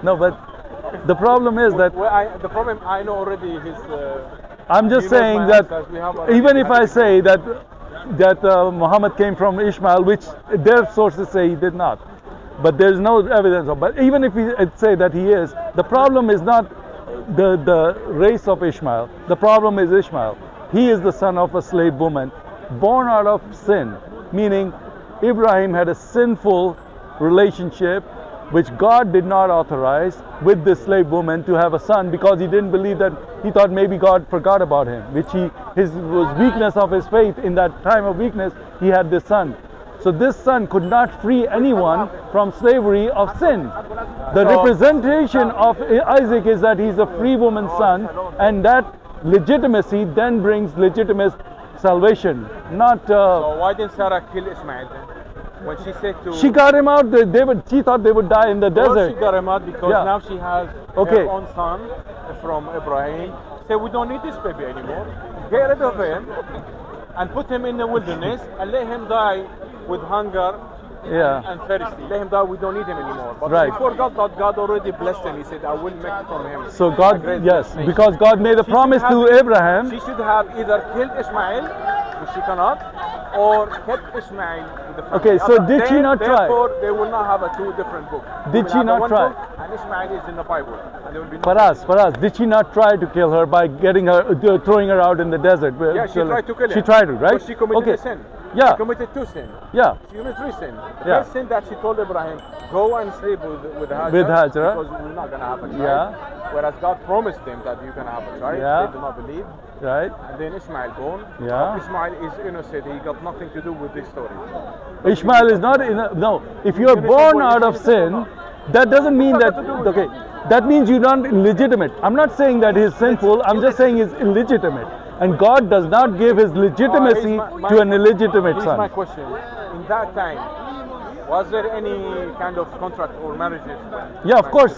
No, but the problem is that The problem, I know already his. I'm just saying that even if I say that Muhammad came from Ishmael, which their sources say he did not, but there's no evidence of. But even if we say that he is, the problem is not the race of Ishmael. The problem is Ishmael. He is the son of a slave woman, born out of sin, meaning Ibrahim had a sinful relationship which God did not authorize with this slave woman to have a son, because he didn't believe that, he thought maybe God forgot about him, which his weakness of his faith. In that time of weakness, he had this son. So this son could not free anyone from slavery of sin. The representation of Isaac is that he's a free woman's son, and that legitimacy then brings legitimate salvation. Not. So why didn't Sarah kill Ismael then? When she said to... She got him out. She thought they would die in the desert. She got him out because now she has her own son from Ibrahim. Say, we don't need this baby anymore. Get rid of him and put him in the wilderness and let him die with hunger and thirsty. Let him die. We don't need him anymore. But before God already blessed him. He said, I will make from him. So God, yes, because God made a promise to Abraham. She should have either killed Ishmael, which she cannot, or kept Ishmael in the family. Okay, so did she not try? Therefore, they will not have two different books. Did she not try? And Ishmael is in the Bible. And there will be Faraaz, did she not try to kill her by getting her, throwing her out in the desert? Yeah, she tried to kill her. She tried it, right? So she committed a sin. Yeah. She committed two sins. Yeah. She committed three sins. The first sin that she told Ibrahim, go and sleep with Hajar. With Hajar. Because we're not going to have a child. Yeah. Whereas God promised them that you're going to have a child. Yeah. They do not believe. Right. And then Ishmael born. Yeah. Ishmael is innocent. He got nothing to do with this story. Ishmael is not no. If you are born out of sin, that doesn't mean that. Okay. That means you're not illegitimate. I'm not saying that he's sinful. I'm just saying he's illegitimate. And God does not give his legitimacy to an illegitimate son. Here's my question. In that time, was there any kind of contract or marriages? Yeah, of course.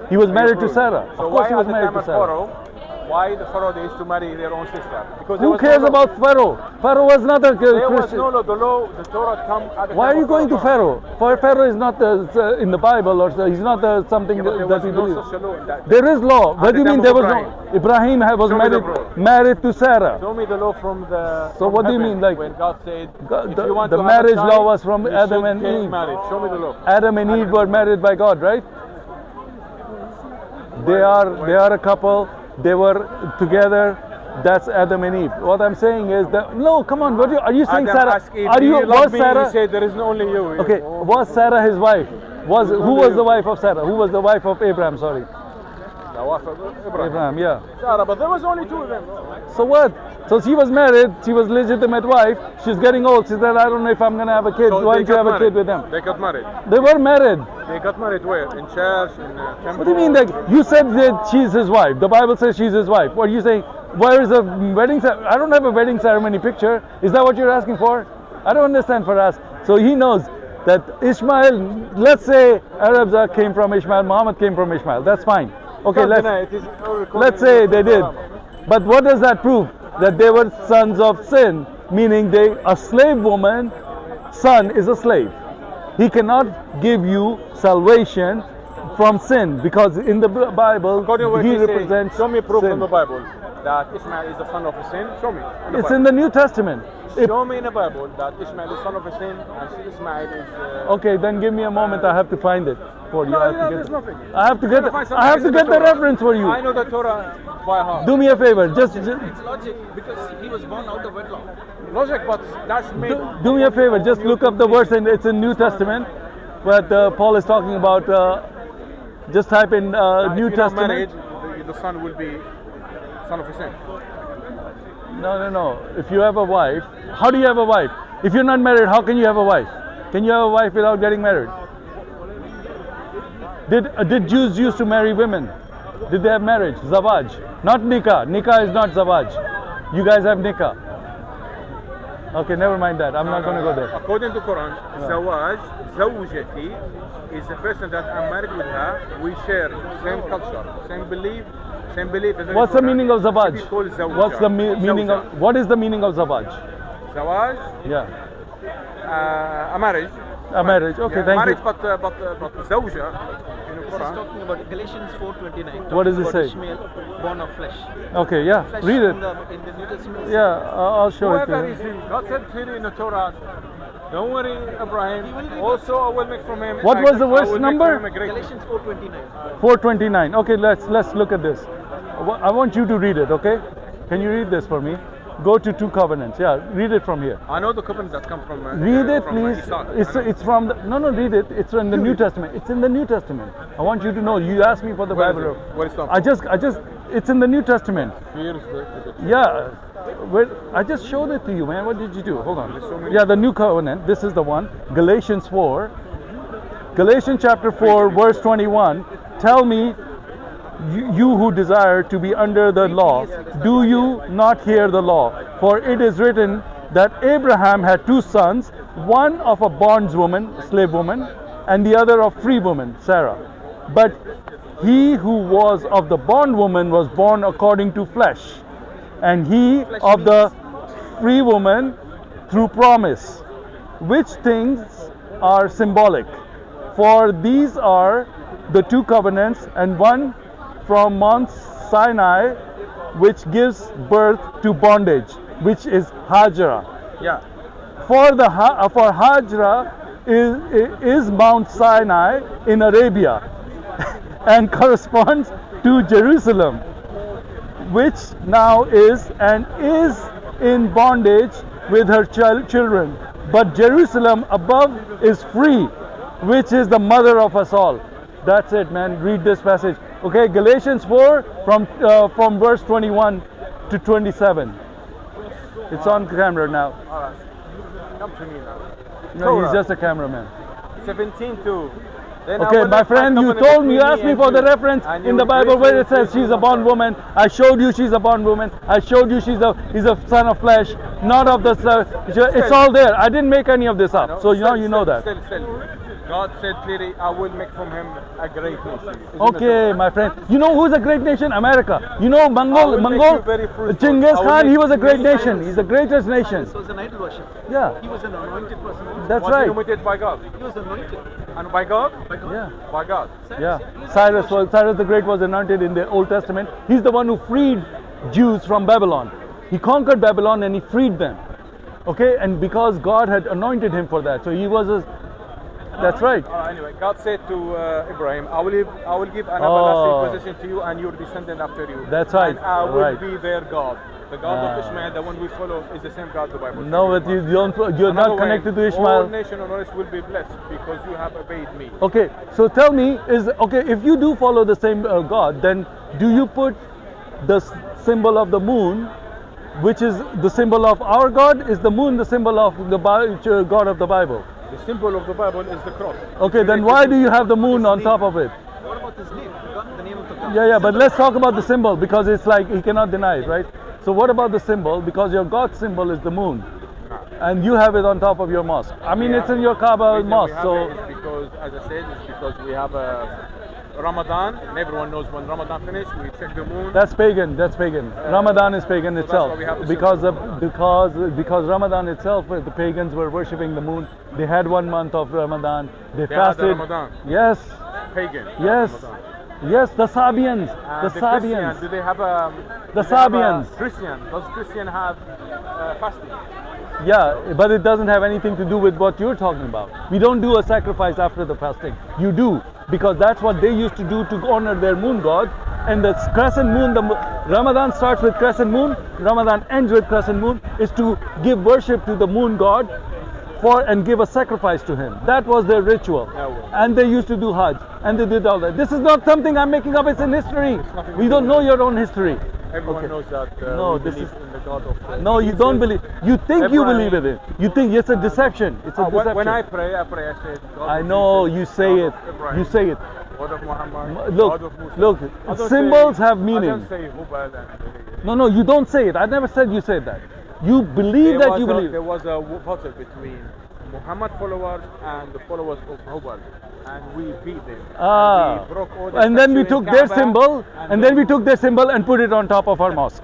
He was married to Sarah. So of course he was why married to Sarah. Why the Pharaoh used to marry their own sister? Because who cares about Pharaoh? Pharaoh was not a Christian. There was no law. The law, the Torah come at the Why time are you going to Pharaoh? For Pharaoh is not in the Bible, or he's not something that we believe. There is law. What do you mean there was no? Ibrahim was married to Sarah. Show me the law from the. So what do you mean, like when God said the marriage law was from Adam and Eve? Show me the law. Adam and Eve were married by God, right? They are a couple. They were together. That's Adam and Eve. What I'm saying is that no, come on. Are you saying Adam Sarah? Was Sarah? He said there is only you. Okay. Was Sarah his wife? Who was the wife of Sarah? Who was the wife of Abraham? Sorry. The wife of Abraham. Yeah. Sarah, but there was only two of them. So what? So she was married. She was legitimate wife. She's getting old. She said, I don't know if I'm gonna have a kid. So why don't you have a kid with them? They got married. They were married. They got married where? In church, in temple? What do you mean that you said that she's his wife? The Bible says she's his wife. What are you saying? Where is the wedding? I don't have a wedding ceremony picture. Is that what you're asking for? I don't understand, Faraaz. So he knows that Ishmael. Let's say Arabs came from Ishmael. Muhammad came from Ishmael. That's fine. Okay, let's say they did. But what does that prove? That they were sons of sin, meaning a slave woman son is a slave. He cannot give you salvation from sin, because in the Bible he represents show me proof sin. from the Bible that Ishmael is the son of a sin. Show me. It's in the New Testament. Show me in the Bible that Ishmael is son of a sin and Ismael is. Okay, then give me a moment. I have to find it for you. There's nothing. I have to get the reference for you. I know the Torah by heart. Do me a favor. Just it's logic, because he was born out of wedlock. Logic, but that's made. Do me a favor. Just look up the verse, and it's in New Testament. But Paul is talking about. Just type in New Testament. Married, the son will be son of a sin. No. If you have a wife, how do you have a wife? If you're not married, how can you have a wife? Can you have a wife without getting married? Did Jews used to marry women? Did they have marriage? Zawaj. Not nikah. Nikah is not zawaj. You guys have nikah. Okay, never mind that. I'm not going to go there. According to Quran, zawaj, zawjati, is a person that I'm married with her. We share same culture, same belief. What's the meaning of zawaj? What's the meaning of? What is the meaning of zawaj? Zawaj? Yeah. A marriage. A marriage. Okay, thank marriage, you. But zawja in This is talking about Galatians 4:29. What does it say? Ishmael, born of flesh. Okay, yeah, Flesh read it. in the New Testament. Yeah, I'll show it to Whoever you. is he, God said clearly in the Torah, don't worry, Abraham. Also, I will make from him. What was the verse number? Galatians 4:29. 429. Okay, let's look at this. I want you to read it, okay? Can you read this for me? Go to 2 Covenants. Yeah, read it from here. I know the covenant that come from. Read it, from please. Isaac. It's from the, no, read it. It's in the New Testament. It's in the New Testament. I want you to know. You asked me for the Where is Bible. it? Where is it from? I just. It's in the New Testament. Fears Yeah. I just showed it to you, man. What did you do? Hold on. Yeah, the New Covenant. This is the one. Galatians 4. Galatians chapter 4, verse 21. Tell me, you who desire to be under the law, do you not hear the law? For it is written that Abraham had 2 sons, one of a bondwoman, slave woman, and the other of free woman, Sarah. But he who was of the bondwoman was born according to flesh, and he of the free woman through promise, which things are symbolic. For these are the 2 covenants, and one from Mount Sinai, which gives birth to bondage, which is Hajra. Yeah. For Hajra is Mount Sinai in Arabia and corresponds to Jerusalem, which now is in bondage with her children. But Jerusalem above is free, which is the mother of us all. That's it, man. Read this passage. Okay, Galatians 4 from verse 21 to 27. It's on camera now. Alright. Come to me now. No, he's just a cameraman. 17:2. Okay, my friend, you told me, you asked me for the reference in the Bible where it says she's a bondwoman. I showed you she's a bondwoman. I showed you he's a son of flesh, not of the. It's all there. I didn't make any of this up. So you know that. Still. God said clearly, I will make from him a great nation. Okay, my friend. You know who's a great nation? America. You know Mongol, Genghis Khan, he was a great nation. He's the greatest nation. This was an idol worship. Yeah. He was an anointed person. That's Was right. he anointed by God? He was anointed. And by God? Yeah. By God. Yeah. Cyrus the Great was anointed in the Old Testament. He's the one who freed Jews from Babylon. He conquered Babylon and he freed them. Okay, and because God had anointed him for that, so he was a. That's right. Anyway, God said to Ibrahim, I will give an everlasting position to you and your descendant after you. That's right. And I will Right. be their God. The God of Ishmael, the one we follow, is the same God the Bible says. No, but you're not connected to All Ishmael. nation on earth will be blessed because you have obeyed me. Okay, so tell me, if you do follow the same God, then do you put the symbol of the moon, which is the symbol of our God? Is the moon the symbol of the God of the Bible? The symbol of the Bible is the cross. Okay, then why do you have the moon on top of it? What about his name? The name of the God. Yeah, but let's talk about the symbol because it's like he cannot deny it, right? So what about the symbol? Because your God symbol is the moon, and you have it on top of your mosque. I mean, it's in your Kaaba mosque. So because, as I said, it's because we have a Ramadan, and everyone knows when Ramadan finishes, we check the moon. that's pagan. Ramadan is pagan so that's itself why we have the because Ramadan itself, the pagans were worshipping the moon. They had 1 month of Ramadan. They Had the fasted. Ramadan. Yes. Pagan. Yes. Ramadan. Yes, the Sabians. And The Christian, Sabians. do they have The Sabians. Christian? Does Christian have fasting? Yeah, but it doesn't have anything to do with what you're talking about. We don't do a sacrifice after the fasting. You do, because that's what they used to do to honor their moon god. And the crescent moon, Ramadan starts with crescent moon, Ramadan ends with crescent moon, is to give worship to the moon god and give a sacrifice to him. That was their ritual. And they used to do Hajj, and they did all that. This is not something I'm making up, it's in history. We don't know your own history. Everyone knows that No, we this believe is- in the God of No, you don't believe. You think you believe in it. You think it's a deception. It's a deception. When I pray, I say, God I of know Jesus, you say God it. of Abraham, You say it. God of Muhammad, Look, God of Musa. look. I don't Symbols say- have I meaning. don't say Hubal and No, you don't say it. I never said you said that. You believe that you believe. There was a battle between Muhammad followers and the followers of Hubal, and we beat them. And we broke all the And then we statues in took their Kaaba, symbol, and then we took their symbol and put it on top of our mosque.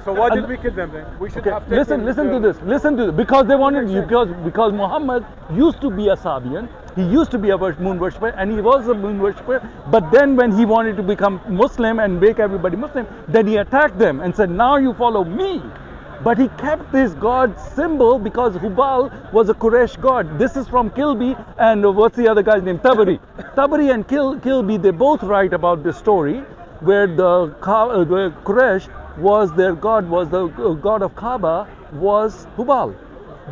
So why did we kill them then? We should have taken listen to this. Listen to this. Because they wanted you. Because Muhammad used to be a Sabian. He used to be a moon worshipper, and he was a moon worshipper. But then, when he wanted to become Muslim and make everybody Muslim, then he attacked them and said, "Now you follow me." But he kept this god symbol because Hubal was a Quraysh god. This is from Kilby and what's the other guy's name? Tabari. Tabari and Kilby, they both write about this story where the Quraysh was their god, was the god of Kaaba, was Hubal.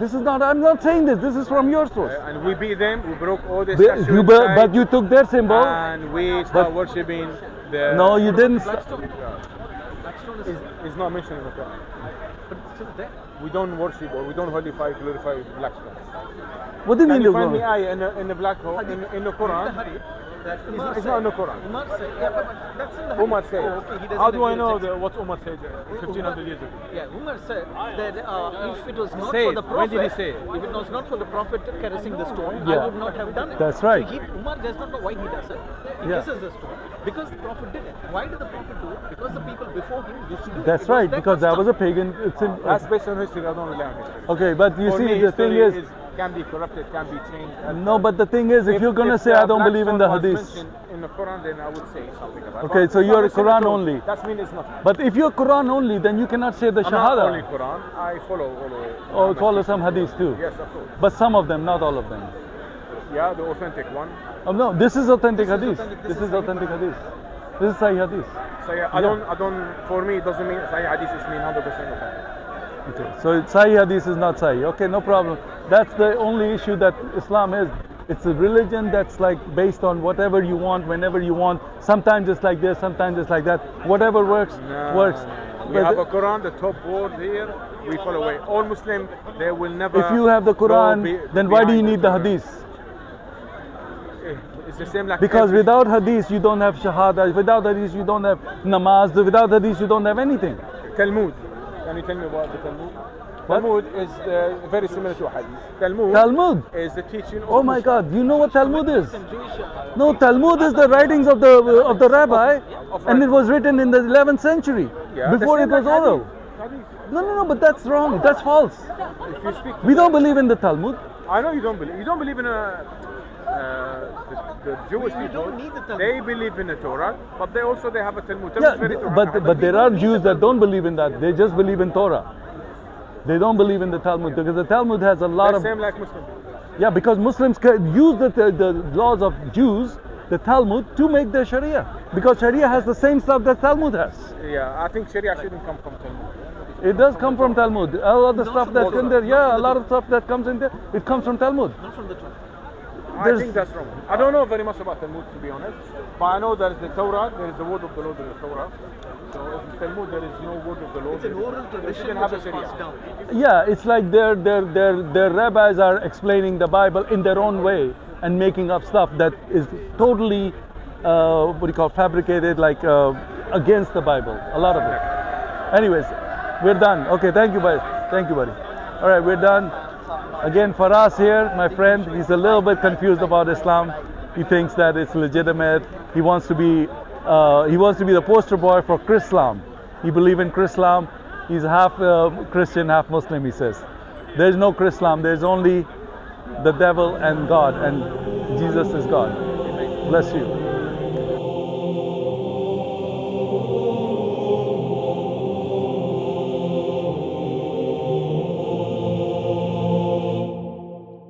This is not, I'm not saying this, this is from your source. And we beat them, we broke all the but you took their symbol. And we started worshipping the... No, you didn't. Blackstone is not mentioned in the Quran. But it's still there. We don't worship or we don't glorify Blackstone. What do you mean? Can you find me ayah in the black hole, in the Quran? It's not in the Quran. Umar said, yeah, but that's in the hadith. Umar said. Oh, okay, he How do I agree know with it. what Umar said 1500 years ago? Yeah, Umar said that if it was not Say for the it. Prophet, When did he say it? if it was not for the Prophet caressing the stone, Yeah. I would not have done it. That's right. So Umar does not know why he does it. He Yeah. kisses the stone because the Prophet did it. Why did the Prophet do it? Because the people before him used to do it. That's right, because that was a pagan. That's based on history. I don't rely on history. Okay, but you For see, me, the thing history is, can be corrupted, can be changed. no, but the thing is, if you're gonna say I don't believe in the Blackstone was hadith, mentioned in the Quran, then I would say something about it. Okay, But so it's you're not mentioned Quran at all. only. That means it's nothing. but if you're Quran only, then you cannot say the I'm not only Shahada. Quran. I follow. Or follow some hadith too. Yes, of course. But some of them, not all of them. Yeah, the authentic one. Oh, no, this is authentic This is hadith. authentic, This this is is authentic hadith. This is Sahih hadith. So yeah, I don't. For me, it doesn't mean Sahih Hadith is mean 100% authentic. Okay, so Sahih hadith is not Sahih. Okay, no problem. That's the only issue that Islam is. It's a religion that's like based on whatever you want, whenever you want. Sometimes it's like this, sometimes it's like that. Whatever works, works. We But have a Quran, the top word here. We follow it. All Muslim, they will never. if you have the Quran, then why do you need the Quran. hadith? It's the same like Because every- without hadith, you don't have shahada. Without hadith, you don't have namaz. Without hadith, you don't have anything. Talmud. Can you tell me about the Talmud? What? Talmud is very similar to Hadith. Talmud. is the teaching of Oh my Muslims. God! You know what Talmud is? And Jewish, No, Talmud is the writings of the rabbi, Of and it was written in the 11th century Yeah, the before same it was like oral. Hadith. No, but that's wrong. That's false. If you speak, We don't believe in the Talmud. I know you don't believe. You don't believe in the Jewish We people. don't need the Talmud. They believe in the Torah, but they have a Talmud. Talmud is very Yeah, Torah. but there are Jews that don't believe in that. They just believe in Torah. They don't believe in the Talmud because the Talmud has a lot the of same like Muslims. yeah. Because Muslims use the laws of Jews, the Talmud, to make their Sharia. Because Sharia has the same stuff that Talmud has. Yeah, I think Sharia shouldn't come from Talmud. It does come from Talmud. A lot of the stuff that's in there, yeah, a lot of stuff that comes in there, it comes from Talmud. not from the Torah. I think that's wrong. I don't know very much about Talmud, to be honest, but I know there is the Torah, there is the word of the Lord in the Torah. So if Talmud there is no word of the Lord, It's an oral they tradition shouldn't have which a is passed Sharia. down. Yeah, it's like their rabbis are explaining the Bible in their own way and making up stuff that is totally fabricated, like against the Bible. A lot of it. Anyways, we're done. Okay, thank you, buddy. Thank you, buddy. All right, we're done. Again, Faraaz here, my friend. He's a little bit confused about Islam. He thinks that it's legitimate. He wants to be the poster boy for Chrislam. He believes in Chrislam. He's half Christian, half Muslim. He says there's no Chrislam. There's only the devil and God, and Jesus is God. Bless you.